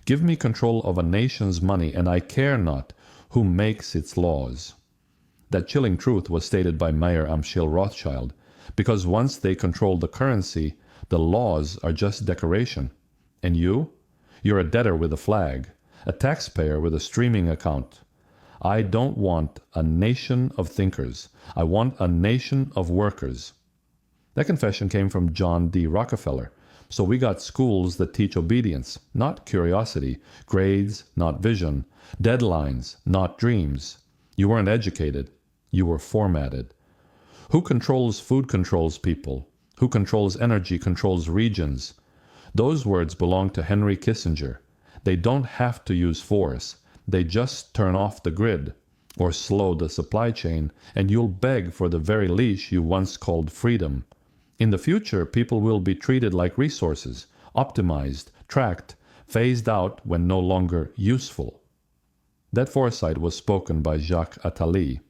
Give me control of a nation's money, and I care not who makes its laws. That chilling truth was stated by Mayer Amschel Rothschild, because once they control the currency, the laws are just decoration. And you? You're a debtor with a flag, a taxpayer with a streaming account. I don't want a nation of thinkers. I want a nation of workers. That confession came from John D. Rockefeller. So we got schools that teach obedience, not curiosity, grades, not vision, deadlines, not dreams. You weren't educated. You were formatted. Who controls food controls people. Who controls energy controls regions. Those words belong to Henry Kissinger. They don't have to use force. They just turn off the grid or slow the supply chain, and you'll beg for the very leash you once called freedom. In the future, people will be treated like resources, optimized, tracked, phased out when no longer useful. That foresight was spoken by Jacques Attali.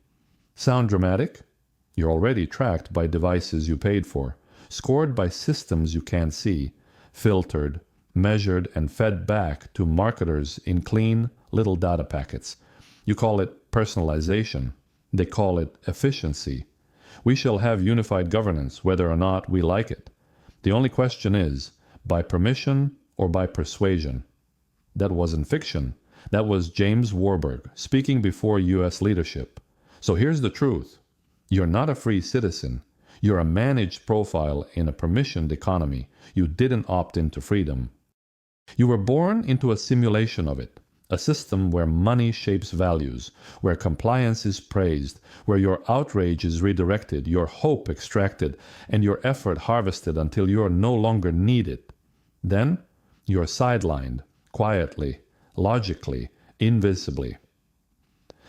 Sound dramatic? You're already tracked by devices you paid for, scored by systems you can't see, filtered, measured, and fed back to marketers in clean little data packets. You call it personalization. They call it efficiency. We shall have unified governance, whether or not we like it. The only question is, by permission or by persuasion? That wasn't fiction. That was James Warburg speaking before U.S. leadership. So here's the truth. You're not a free citizen. You're a managed profile in a permissioned economy. You didn't opt into freedom. You were born into a simulation of it. A system where money shapes values, where compliance is praised, where your outrage is redirected, your hope extracted, and your effort harvested until you are no longer needed. Then, you're sidelined, quietly, logically, invisibly.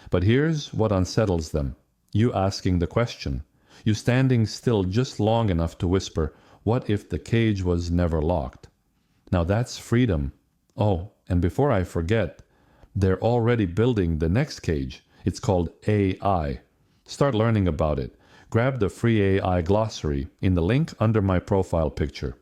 But here's what unsettles them. You asking the question. You standing still just long enough to whisper, what if the cage was never locked? Now that's freedom. Oh, and before I forget, they're already building the next cage. It's called AI. Start learning about it. Grab the free AI glossary in the link under my profile picture.